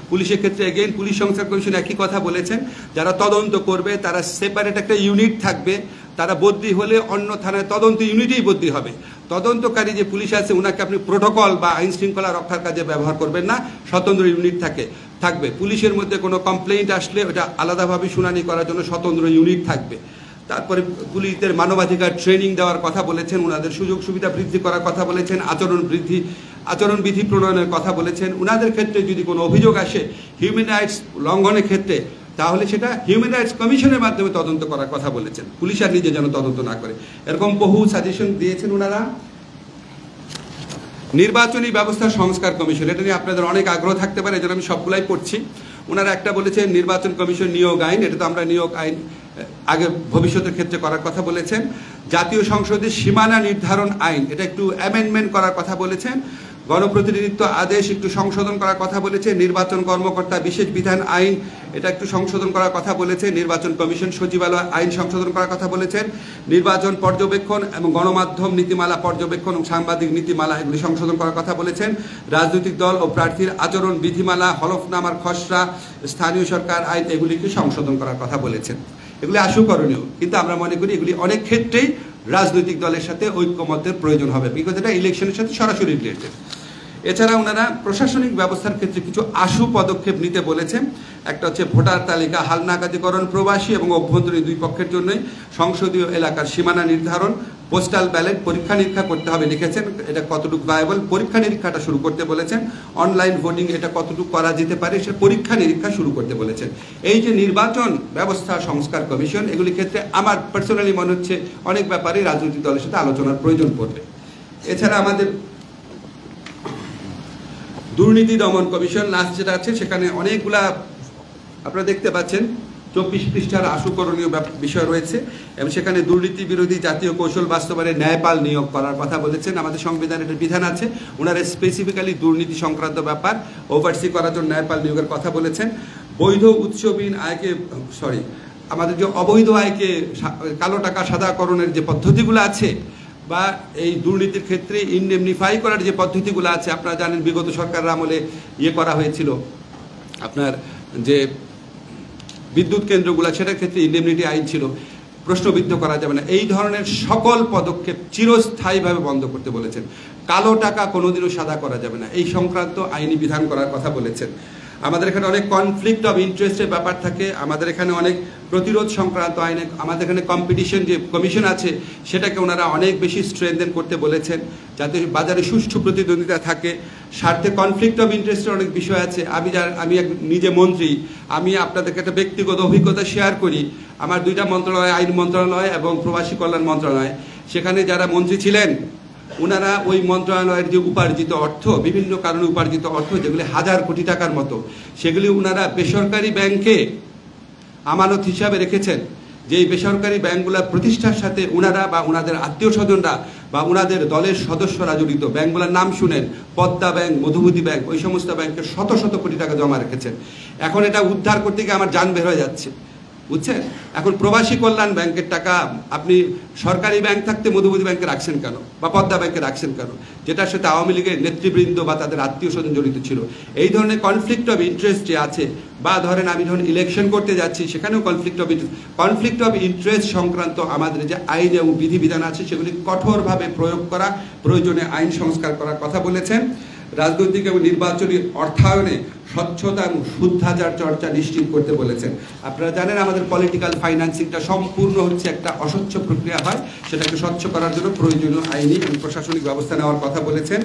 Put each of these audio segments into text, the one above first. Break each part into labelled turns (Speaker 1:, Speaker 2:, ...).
Speaker 1: পুলিশের ক্ষেত্রে again police সংস্কার কমিশন একই কথা বলেছেন, যারা তদন্ত করবে তারা সেপারেট একটা ইউনিট থাকবে, তারা বদলি হলে অন্য থানায় তদন্ত ইউনিটেই বদলি হবে। তদন্তকারী যে পুলিশ আছে ওনাকে আপনি প্রোটোকল বা আইন শৃঙ্খলা রক্ষার কাজে ব্যবহার করবেন না, স্বতন্ত্র ইউনিট থাকবে। পুলিশের মধ্যে কোনো কমপ্লেইন্ট আসলে ওটা আলাদাভাবে শুনানি করার জন্য স্বতন্ত্র ইউনিট থাকবে। তারপরে পুলিশদের মানবাধিকার ট্রেনিং দেওয়ার কথা বলেছেন, ওনাদের সুযোগ সুবিধা বৃদ্ধি করার কথা বলেছেন, আচরণবিধি প্রণয়নের কথা বলেছেন। ওনাদের ক্ষেত্রে যদি কোনো অভিযোগ আসে হিউম্যান রাইটস লঙ্ঘনের ক্ষেত্রে, তাহলে সেটা হিউম্যান রাইটস কমিশনের মাধ্যমে তদন্ত করার কথা বলেছেন, পুলিশ আর নিজে যেন তদন্ত না করে। এরকম বহু সাজেশন দিয়েছেন ওনারা। নির্বাচনী ব্যবস্থা সংস্কার কমিশন, এটা নিয়ে আপনাদের অনেক আগ্রহ থাকতে পারে, এজন্য আমি সবগুলাই পড়ছি। ওনারা একটা বলেছেন নির্বাচন কমিশন নিয়োগ আইন, এটা তো আমরা নিয়োগ আইন আগে ভবিষ্যতের ক্ষেত্রে করার কথা বলেছেন। জাতীয় সংসদের সীমানা নির্ধারণ আইন, এটা একটু অ্যামেন্ডমেন্ট করার কথা বলেছেন। গণপ্রতিনিধিত্ব আদেশ একটু সংশোধন করার কথা বলেছে। নির্বাচন কর্মকর্তা বিশেষ বিধান আইন, এটা একটু সংশোধন করার কথা বলেছে। নির্বাচন কমিশন সচিবালয় আইন সংশোধন করার কথা বলেছেন। নির্বাচন পর্যবেক্ষণ এবং গণমাধ্যম নীতিমালা পর্যবেক্ষণ এবং সাংবাদিক নীতিমালা এগুলি সংশোধন করার কথা বলেছেন। রাজনৈতিক দল ও প্রার্থীর আচরণ বিধিমালা, হলফনামার খসড়া, স্থানীয় সরকার আইন এগুলিকে সংশোধন করার কথা বলেছেন। এগুলি আশুকরণীয়, কিন্তু আমরা মনে করি এগুলি অনেক ক্ষেত্রেই রাজনৈতিক দলের সাথে ঐক্যমত্যের প্রয়োজন হবে, বিকজ এটা ইলেকশনের সাথে সরাসরি রিলেটেড। এছাড়া ওনারা প্রশাসনিক ব্যবস্থার ক্ষেত্রে কিছু আশু পদক্ষেপ নিতে বলেছেন। একটা হচ্ছে ভোটার তালিকা হালনাগাদীকরণ, প্রবাসী এবং অভ্যন্তরীণ দুই পক্ষের জন্যই সংসদীয় এলাকার সীমানা নির্ধারণ, পোস্টাল ব্যালট পরীক্ষা নিরীক্ষা করতে হবে লিখেছেন, এটা কতটুকু ভায়াবল, পরীক্ষা নিরীক্ষাটা শুরু করতে বলেছেন। অনলাইন ভোটিং এটা কতটুকু করা যেতে পারে সে পরীক্ষা নিরীক্ষা শুরু করতে বলেছেন। এই যে নির্বাচন ব্যবস্থা সংস্কার কমিশন, এগুলির ক্ষেত্রে আমার পার্সোনালি মনে হচ্ছে অনেক ব্যাপারে রাজনৈতিক দলের সাথে আলোচনার প্রয়োজন পড়বে। এছাড়া আমাদের দুর্নীতি দমন কমিশন লাস্ট যেটা আছে, সেখানে অনেকগুলা আপনারা দেখতে পাচ্ছেন 24 পৃষ্ঠার আশুকরণীয় বিষয় রয়েছে, এবং সেখানে দুর্নীতি বিরোধী জাতীয় কৌশল বাস্তবায়নে ন্যায়পাল নিয়োগ করার কথা বলেছেন। আমাদের সংবিধানে একটা বিধান আছে, ওনারা স্পেসিফিক্যালি দুর্নীতি সংক্রান্ত ব্যাপার ওভারসি করার জন্য ন্যায়পাল নিয়োগের কথা বলেছেন। বৈধ উৎসবিহীন আয়কে আমাদের যে অবৈধ আয়কে কালো টাকা সাদাকরণের যে পদ্ধতিগুলো আছে, বা এই দুর্নীতির ক্ষেত্রে ইনডেমনিফাই করার যে পদ্ধতিগুলো আছে, আপনারা জানেন বিগত সরকারের আমলে করা হয়েছিল আপনার যে বিদ্যুৎ কেন্দ্রগুলো, সেটার ক্ষেত্রে ইনডেমনিটি আইন ছিল, প্রশ্নবিদ্ধ করা যাবে না। এই ধরনের সকল পদক্ষেপ চিরস্থায়ীভাবে বন্ধ করতে বলেছেন। কালো টাকা কোনোদিনও সাদা করা যাবে না, এই সংক্রান্ত আইনি বিধান করার কথা বলেছেন। আমাদের এখানে অনেক কনফ্লিক্ট অফ ইন্টারেস্টের ব্যাপার থাকে, আমাদের এখানে অনেক প্রতিরোধ সংক্রান্ত আইনে, আমাদের এখানে কম্পিটিশন যে কমিশন আছে সেটাকে ওনারা অনেক বেশি স্ট্রেনথেন করতে বলেছেন, যাতে বাজারে সুষ্ঠু প্রতিদ্বন্দ্বিতা থাকে। স্বার্থে কনফ্লিক্ট অফ ইন্টারেস্টের অনেক বিষয় আছে। আমি নিজে মন্ত্রী, আমি আপনাদেরকে একটা ব্যক্তিগত অভিজ্ঞতা শেয়ার করি। আমার 2টা মন্ত্রণালয়, আইন মন্ত্রণালয় এবং প্রবাসী কল্যাণ মন্ত্রণালয়, সেখানে যারা মন্ত্রী ছিলেন ওনারা ওই মন্ত্রণালয়ের যে উপার্জিত অর্থ, বিভিন্ন কারণে উপার্জিত অর্থ যেগুলি 1000 কোটি টাকার মতো, সেগুলি ওনারা বেসরকারি ব্যাংকে আমানত হিসাবে রেখেছেন। যে এই বেসরকারি ব্যাংকগুলোর প্রতিষ্ঠার সাথে ওনারা বা ওনাদের আত্মীয় স্বজনরা বা ওনাদের দলের সদস্যরা জড়িত, ব্যাংকগুলোর নাম শুনেন, পদ্মা ব্যাংক, মধুমতি ব্যাংক, ওই সমস্ত ব্যাংকে শত শত কোটি টাকা জমা রেখেছেন। এখন এটা উদ্ধার করতে গিয়ে আমার জান বের হয়ে যাচ্ছে, বুঝছেন? এখন প্রবাসী কল্যাণ ব্যাংকের টাকা আপনি সরকারি ব্যাংক থাকতে মধুমতি ব্যাংকে রাখছেন কেন, বা পদ্মা ব্যাংকে রাখছেন কেন, যেটার সাথে আওয়ামী লীগের নেতৃবৃন্দ বা তাদের আত্মীয় স্বজন জড়িত ছিল? এই ধরনের কনফ্লিক্ট অফ ইন্টারেস্ট যে আছে, বা ধরেন আমি যখন ইলেকশন করতে যাচ্ছি সেখানেও কনফ্লিক্ট অফ ইন্টারেস্ট সংক্রান্ত আমাদের যে আইন এবং বিধিবিধান আছে সেগুলি কঠোরভাবে প্রয়োগ করা, প্রয়োজনে আইন সংস্কার করার কথা বলেছেন। রাজনৈতিক এবং নির্বাচনী অর্থায়নে স্বচ্ছতা এবং শুদ্ধাচার চর্চা নিশ্চিত করতে বলেছেন। আপনারা জানেন আমাদের পলিটিক্যাল ফাইন্যান্সিংটা সম্পূর্ণ হচ্ছে একটা অস্বচ্ছ প্রক্রিয়া হয়, সেটাকে স্বচ্ছ করার জন্য প্রয়োজনীয় আইনি এবং প্রশাসনিক ব্যবস্থা নেওয়ার কথা বলেছেন।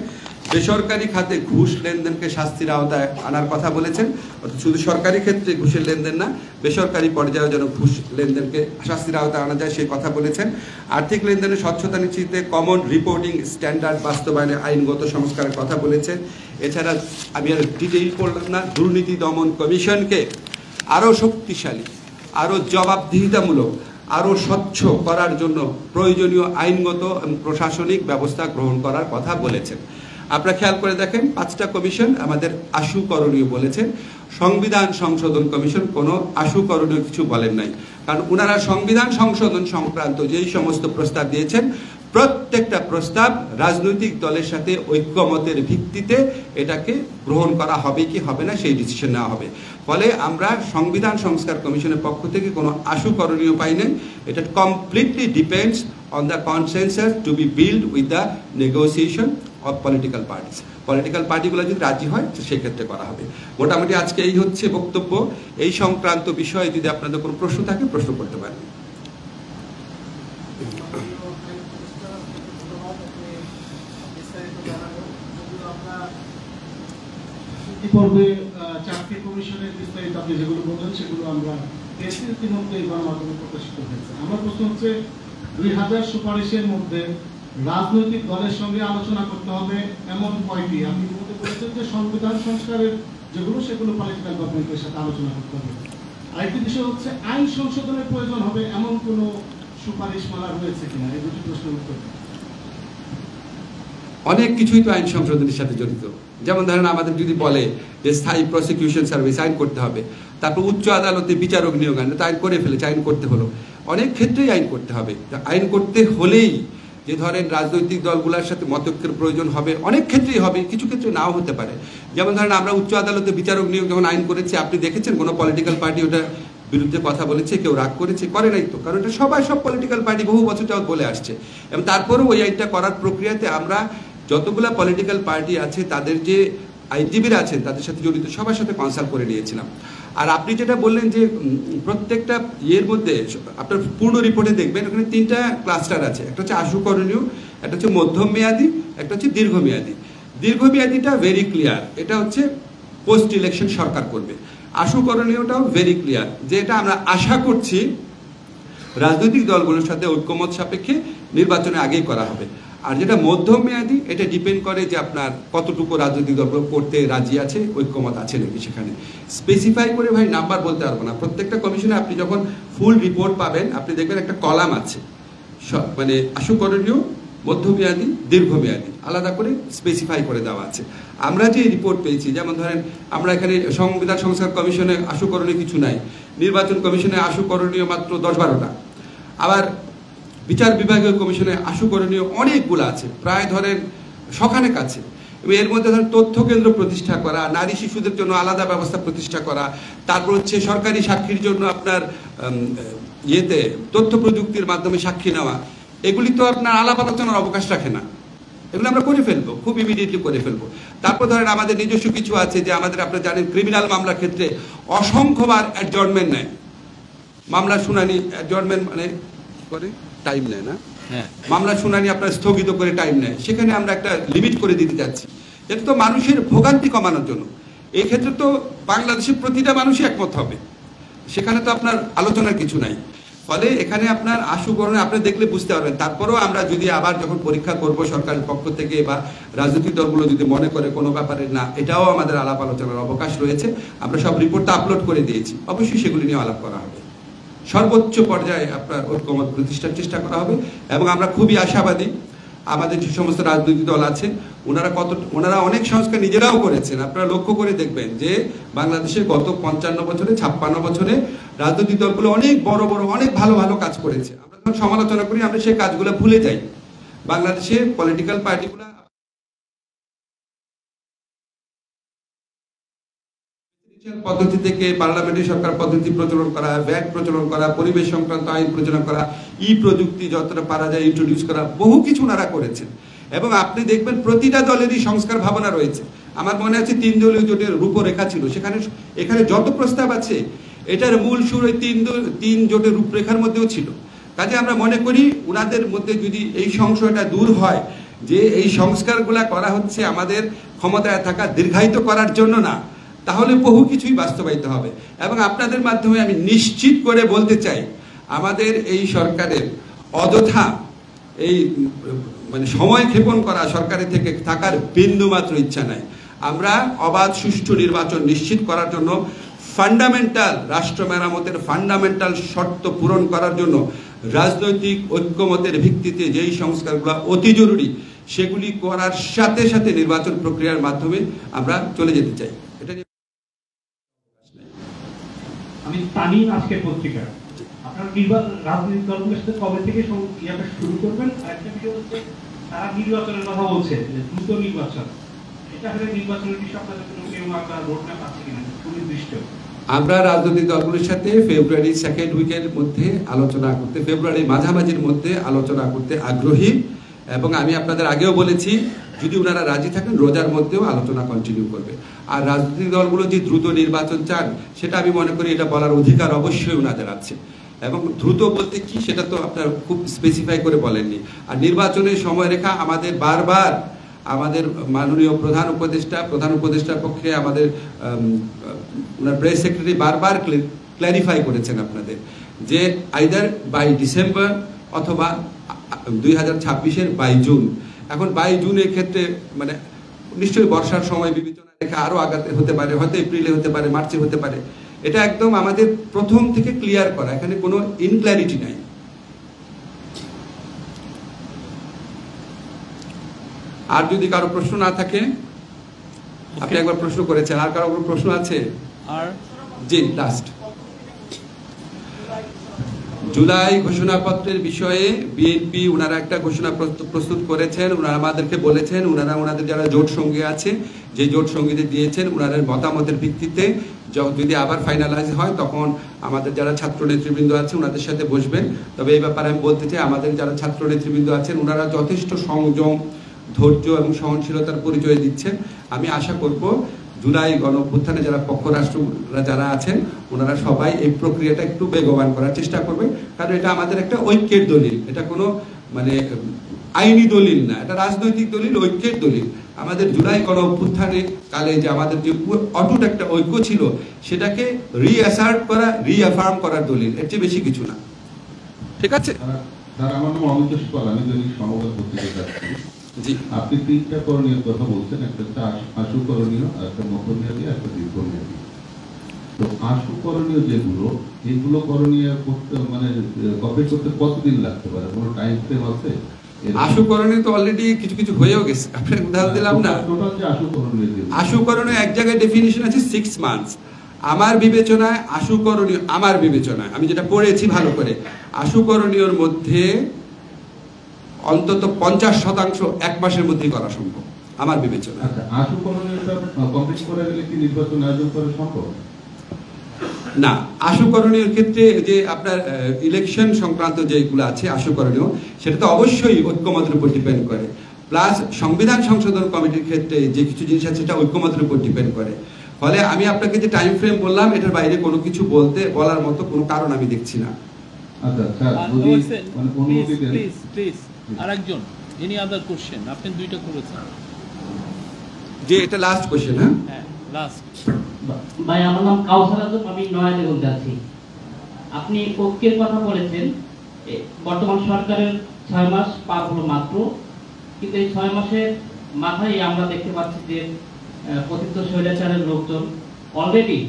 Speaker 1: বেসরকারি খাতে ঘুষ লেনদেনকে শাস্তির আওতায় আনার কথা বলেছেন। শুধু সরকারি ক্ষেত্রে ঘুষের লেনদেন না, বেসরকারি পর্যায়েও যেন ঘুষ লেনদেনকে শাস্তির আওতায় আনা যায় সেই কথা বলেছেন। আর্থিক লেনদেনের স্বচ্ছতা নিশ্চিতে কমন রিপোর্টিং স্ট্যান্ডার্ড বাস্তবায়নে আইনগত সংস্কারের কথা বলেছেন। এছাড়া আমি আর ডিটেইল পড়লাম না, দুর্নীতি দমন কমিশনকে আরও শক্তিশালী, আরও জবাবদিহিতামূলক, আরও স্বচ্ছ করার জন্য প্রয়োজনীয় আইনগত এবং প্রশাসনিক ব্যবস্থা গ্রহণ করার কথা বলেছেন। আপনারা খেয়াল করে দেখেন 5টা কমিশন আমাদের আশুকরণীয় বলেছেন। সংবিধান সংশোধন কমিশন কোনো আশুকরণীয় কিছু বলেন নাই, কারণ ওনারা সংবিধান সংশোধন সংক্রান্ত যেই সমস্ত প্রস্তাব দিয়েছেন প্রত্যেকটা প্রস্তাব রাজনৈতিক দলের সাথে ঐক্যমতের ভিত্তিতে এটাকে গ্রহণ করা হবে কি হবে না সেই ডিসিশন নেওয়া হবে। ফলে আমরা সংবিধান সংস্কার কমিশনের পক্ষ থেকে কোনো আশু করণীয় পাই নাই। এটা completely depends on the consensus to be build with the negotiation of political parties. Political পার্টিগুলো যদি রাজি হয় সেক্ষেত্রে করা হবে। মোটামুটি আজকে এই হচ্ছে বক্তব্য। এই সংক্রান্ত বিষয়ে যদি আপনাদের কোনো প্রশ্ন থাকে প্রশ্ন করতে পারেন।
Speaker 2: ইতিপূর্বে 4টি কমিশনের বিস্তারিত আপনি যেগুলো বললেন সেগুলো আমরা ইতিমধ্যে গণমাধ্যমে প্রকাশিত হয়েছে। আমার প্রশ্ন হচ্ছে 2000 সুপারিশের মধ্যে রাজনৈতিক দলের সঙ্গে আলোচনা করতে হবে এমন কয়টি? আপনি মনে করেছেন যে সংবিধান সংস্কারের যেগুলো সেগুলো পলিটিক্যাল গভর্নমেন্টের সাথে আলোচনা করতে হবে। আরেকটি বিষয় হচ্ছে আইন সংশোধনের প্রয়োজন হবে এমন কোনো সুপারিশমালা রয়েছে কিনা, এই দুটি প্রশ্নের উত্তর।
Speaker 1: অনেক কিছুই তো আইন সংশোধনের সাথে জড়িত। যেমন ধরেন আমাদের যদি বলে যে স্থায়ী প্রসিকিউশন সার্ভিস আইন করতে হবে, তারপর উচ্চ আদালতে বিচারক নিয়োগ আনলে তো আইন করে ফেলেছে, আইন করতে হলো। অনেক ক্ষেত্রেই আইন করতে হবে। আইন করতে হলেই যে ধরেন রাজনৈতিক দলগুলোর সাথে মতৈক্যের প্রয়োজন হবে, অনেক ক্ষেত্রেই হবে, কিছু ক্ষেত্রে নাও হতে পারে। যেমন ধরেন আমরা উচ্চ আদালতে বিচারক নিয়োগ যখন আইন করেছি, আপনি দেখেছেন কোনো পলিটিক্যাল পার্টি ওটা বিরুদ্ধে কথা বলেছে, কেউ রাগ করেছে? করে নাই তো, কারণ এটা সব পলিটিক্যাল পার্টি বহু বছর যাবত বলে আসছে। এবং তারপরেও ওই আইনটা করার প্রক্রিয়াতে আমরা যতগুলা পলিটিক্যাল পার্টি আছে তাদের যে আইনজীবীরা আছেন তাদের সাথে জড়িত সবার সাথে কনসাল্ট করে নিয়েছিলাম। আর আপনি যেটা বললেন যে প্রত্যেকটা ইয়ের মধ্যে আপনার পূর্ণ রিপোর্টে দেখবেন ওখানে 3টা ক্লাস্টার আছে। একটা হচ্ছে আশু করণীয়, একটা হচ্ছে মধ্যম মেয়াদী, একটা হচ্ছে দীর্ঘমেয়াদী। দীর্ঘমেয়াদীটা ভেরি ক্লিয়ার, এটা হচ্ছে পোস্ট ইলেকশন সরকার করবে। আশু করণীয়টাও ভেরি ক্লিয়ার, যে এটা আমরা আশা করছি রাজনৈতিক দলগুলোর সাথে ঐক্যমত সাপেক্ষে নির্বাচনে আগেই করা হবে। আর যেটা মধ্যমেয়াদী, এটা ডিপেন্ড করে যে আপনার কতটুকু রাজনৈতিক দলগুলো করতে রাজি আছে, ঐক্যমত আছে নাকি। সেখানে স্পেসিফাই করে ভাই নাম্বার বলতে পারবো না। প্রত্যেকটা কমিশনে আপনি যখন ফুল রিপোর্ট পাবেন, আপনি দেখবেন একটা কলাম আছে, মানে আশু করণীয়, মধ্যমেয়াদী, দীর্ঘমেয়াদী আলাদা করে স্পেসিফাই করে দেওয়া আছে। আমরা যে রিপোর্ট পেয়েছি, যেমন ধরেন আমরা এখানে সংবিধান সংস্কার কমিশনে আশু করণীয় কিছু নাই, নির্বাচন কমিশনে আশু করণীয় মাত্র 10-12টা, আবার বিচার বিভাগীয় কমিশনে আশু করণীয় অনেকগুলো আছে, প্রায় ধরেন শখানেক আছে। এবং এর মধ্যে ধরেন তথ্য কেন্দ্র প্রতিষ্ঠা করা, নারী শিশুদের জন্য আলাদা ব্যবস্থা প্রতিষ্ঠা করা, তারপর হচ্ছে সরকারি সাক্ষীর জন্য আপনার তথ্য প্রযুক্তির মাধ্যমে সাক্ষী নেওয়া, এগুলি তো আপনার আলাপ আলোচনার অবকাশ রাখে না। এগুলো আমরা করে ফেলবো, খুব ইমিডিয়েটলি করে ফেলবো। তারপর ধরেন আমাদের নিজস্ব কিছু আছে, যে আমাদের আপনারা জানেন ক্রিমিনাল মামলার ক্ষেত্রে অসংখ্যবার অ্যাডজর্নমেন্ট নেয়, মামলা শুনানি অ্যাডজর্নমেন্ট মানে করে টাইম নেয় না, মামলা শুনানি আপনার স্থগিত করে টাইম নেয়। সেখানে আমরা একটা লিমিট করে দিতে যাচ্ছি, যেটা তো মানুষের ভোগান্তি কমানোর জন্য। এই ক্ষেত্রে তো বাংলাদেশের প্রতিটা মানুষই একমত হবে, সেখানে তো আপনার আলোচনার কিছু নাই। ফলে এখানে আপনার আশু করণে আপনি দেখলে বুঝতে পারবেন। তারপরেও আমরা যদি আবার যখন পরীক্ষা করব সরকারের পক্ষ থেকে বা রাজনৈতিক দলগুলো যদি মনে করে কোনো ব্যাপারে না, এটাও আমাদের আলাপ আলোচনার অবকাশ রয়েছে। আমরা সব রিপোর্টটা আপলোড করে দিয়েছি, অবশ্যই সেগুলি নিয়ে আলাপ করা হবে। সর্বোচ্চ পর্যায়ে আপনার ঐক্যমত প্রতিষ্ঠার চেষ্টা করা হবে। এবং আমরা খুবই আশাবাদী, আমাদের যে সমস্ত রাজনৈতিক দল আছে ওনারা অনেক সংস্কার নিজেরাও করেছেন। আপনারা লক্ষ্য করে দেখবেন যে বাংলাদেশের গত 55 বছরে 56 বছরে রাজনৈতিক দলগুলো অনেক বড় অনেক ভালো কাজ করেছে। আমরা যখন সমালোচনা করি আমরা সেই কাজগুলো ভুলে যাই। বাংলাদেশের পলিটিক্যাল পার্টিগুলো পদ্ধতি থেকে পার্লামেন্টারি সরকার পদ্ধতি প্রচলন করা, ভ্যাট প্রচলন করা, পরিবেশ সংক্রান্ত আইন প্রচলন করা, প্রযুক্তি যতটা পারা যায় ইন্ট্রোডিউস করা, বহু কিছু ওনারা করেছেন। এবং আপনি দেখবেন প্রতিটা দলেরই সংস্কার ভাবনা রয়েছে। আমার মনে আছে 3 দলীয় জোটের রূপরেখা ছিল, এখানে যত প্রস্তাব আছে এটার মূল সুর ওই 3 জোটের রূপরেখার মধ্যেও ছিল। কাজে আমরা মনে করি ওনাদের মধ্যে যদি এই সংশয়টা দূর হয় যে এই সংস্কারগুলা করা হচ্ছে আমাদের ক্ষমতায় থাকা দীর্ঘায়িত করার জন্য না, তাহলে বহু কিছুই বাস্তবায়িত হবে। এবং আপনাদের মাধ্যমে আমি নিশ্চিত করে বলতে চাই, আমাদের এই সরকারের অযথা এই মানে সময় ক্ষেপণ করা সরকারের থেকে থাকার বিন্দুমাত্র ইচ্ছা নাই। আমরা অবাধ সুষ্ঠু নির্বাচন নিশ্চিত করার জন্য ফান্ডামেন্টাল রাষ্ট্র মেরামতের ফান্ডামেন্টাল শর্ত পূরণ করার জন্য রাজনৈতিক ঐক্যমতের ভিত্তিতে যেই সংস্কারগুলো অতি জরুরি সেগুলি করার সাথে সাথে নির্বাচন প্রক্রিয়ার মাধ্যমে আমরা চলে যেতে চাই। এটা
Speaker 2: আমি তানিম আজকের পত্রিকা
Speaker 3: আপনার রাজনৈতিক দলগুলোর সাথে কবে থেকে ইয়াটা শুরু করবেন? আরেকটা বিষয় হচ্ছে তারা নির্বাচনের কথা বলছে, যে দ্রুত নির্বাচন, এটা হলে নির্বাচনের বিষয়ে আপনাদের কোনো কেউ আপনার রোডম্যাপ আছে কিনা সুনির্দিষ্ট?
Speaker 1: আমরা রাজনৈতিক দলগুলোর সাথে ফেব্রুয়ারি সেকেন্ড উইকের মধ্যে আলোচনা করতে, ফেব্রুয়ারি মাঝামাঝির মধ্যে আলোচনা করতে আগ্রহী, এবং আমি আপনাদের আগেও বলেছি যদি ওনারা রাজি থাকেন রোজার মধ্যেও আলোচনা কন্টিনিউ করবে। আর রাজনৈতিক দলগুলো যে দ্রুত নির্বাচন চান সেটা আমি মনে করি এটা বলার অধিকার অবশ্যই ওনাদের আছে, এবং দ্রুত বলতে কি সেটা তো আপনার খুব স্পেসিফাই করে বলেননি। আর নির্বাচনের সময়রেখা আমাদের বারবার আমাদের মাননীয় প্রধান উপদেষ্টার পক্ষে আমাদের ওনার প্রেস সেক্রেটারি বারবার ক্ল্যারিফাই করেছেন আপনাদের যে আইদার বাই ডিসেম্বর অথবা 2026-এর বাই জুন। এখন বাই জুনের ক্ষেত্রে মানে নিশ্চয়ই বর্ষার সময় বিবেচনা রেখে আরো আগাতে হতে পারে, হয়তো এপ্রিলে হতে পারে, মার্চে হতে পারে। এটা একদম আমাদের প্রথম থেকে ক্লিয়ার করা, এখানে কোনো ইনক্ল্যারিটি নাই। আর যদি কারো প্রশ্ন না থাকে, আপনি একবার প্রশ্ন করেছেন, আর কারো কোনো প্রশ্ন আছে?
Speaker 4: আর
Speaker 1: জি, লাস্ট জুলাই ঘোষণাপত্রের বিষয়ে বিএনপি ওনারা একটা ঘোষণা প্রস্তুত করেছেন। ওনারা আমাদেরকে বলেছেন ওনাদের যারা জোট সঙ্গী আছে, যে জোট সঙ্গীদের দিয়েছেন ওনাদের মতামতের ভিত্তিতে যদি আবার ফাইনালাইজ হয় তখন আমাদের যারা ছাত্র নেতৃবৃন্দ আছে ওনাদের সাথে বসবেন। তবে এই ব্যাপারে আমি বলতে চাই আমাদের যারা ছাত্র নেতৃবৃন্দ আছেন ওনারা যথেষ্ট সংযম, ধৈর্য এবং সহনশীলতার পরিচয় দিচ্ছেন। আমি আশা করব জুলাই গণঅভ্যুত্থানে যারা পক্ষরাষ্ট্ররা যারা আছেন ওনারা সবাই এই প্রক্রিয়াটা একটু বেগবান করার চেষ্টা করবে, কারণ এটা আমাদের একটা ঐক্যের দলিল, এটা কোনো মানে আইনি দলিল না, এটা রাজনৈতিক দলিল, ঐক্যের দলিল। আমাদের জুলাই গণঅভ্যুত্থানে কালে যে আমাদের যে অটুট একটা ঐক্য ছিল সেটাকে রিঅ্যাসার্ট করা, রিঅ্যাফার্ম করার দলিল, এর চেয়ে বেশি কিছু না। ঠিক আছে
Speaker 5: স্যার, আমার নাম অমিত পাল, আমি দৈনিক সমবাদ পত্রিকা যাচ্ছি।
Speaker 1: জি,
Speaker 5: আপনি তিনটা করণীয় কথা বলছেন, একটা আশু করণীয়, একটা মধ্যমেয়াদী, একটা দীর্ঘমেয়াদী। তো আশু করণীয় যেগুলো, এগুলো করণীয় করতে মানে কমপ্লিট করতে কতদিন লাগতে পারে, কোনো টাইম ফ্রেম আছে?
Speaker 1: আশুকরণে তো অলরেডি কিছু কিছু হয়েও গেছে, আপনাকে উদাহরণ দিলাম না।
Speaker 5: টোটাল যে আশু করণীয়,
Speaker 1: আশুকরণে এক জায়গায় ডেফিনিশন আছে 6 মান্থস। আমার বিবেচনায় আশুকরণীয়, আমার বিবেচনায় আমি যেটা পড়েছি ভালো করে, আশুকরণীয়র মধ্যে অন্তত 50% 1 মাসের মধ্যেই করা সম্ভব আমার বিবেচনা।
Speaker 5: আচ্ছা, আশু করণীয়টা কমপ্লিট করে গেলে কি নির্বাচন আয়োজন করা সম্ভব?
Speaker 1: না, আশুকরণীয় ক্ষেত্রে যে আপনার ইলেকশন সংক্রান্ত যেগুলো আছে আশুকরণীয়, সেটা তো অবশ্যই ঐক্যমতের উপর ডিপেন্ড করে। প্লাস সংবিধান সংশোধন কমিটির ক্ষেত্রে যে কিছু জিনিস আছে সেটা ঐক্যমতের উপর ডিপেন্ড করে। ফলে আমি আপনাকে যে টাইম ফ্রেম বললাম এটার বাইরে কোনো কিছু বলার মতো কোনো কারণ আমি দেখছি না।
Speaker 5: আচ্ছা স্যার, যদি মানে অনুমতি দেন
Speaker 4: প্লিজ আরেকজন, এনি আদার কোশ্চেন? আপনি দুইটা করেছেন
Speaker 1: যে এটা লাস্ট কোশ্চেন। হ্যাঁ
Speaker 4: হ্যাঁ, লাস্ট।
Speaker 6: ভাই, আমার নাম কাউসার আজম, আমি নয়াদিগঞ্জে আছি। আপনি ঐক্যের কথা বলেছেন, বর্তমান সরকারের 6 মাস পার হলো মাত্র, কিন্তু এই 6 মাসের মাথায় আমরা দেখতে পাচ্ছি যে পতিত স্বৈরাচারের লোকজন অলরেডি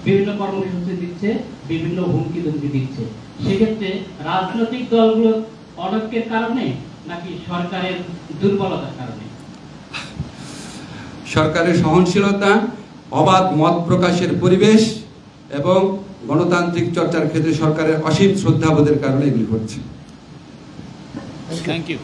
Speaker 6: বিভিন্ন কর্মসূচি দিচ্ছে, বিভিন্ন হুমকি ধমকি দিচ্ছে। সেক্ষেত্রে রাজনৈতিক দলগুলো অনৈক্যের কারণে নাকি সরকারের দুর্বলতার কারণে?
Speaker 1: সরকারের সহনশীলতা, অবাধ মত প্রকাশের পরিবেশ এবং গণতান্ত্রিক চর্চার ক্ষেত্রে সরকারের অসীম শ্রদ্ধাবোধের কারণে এগুলি ঘটছে।
Speaker 4: Thank you.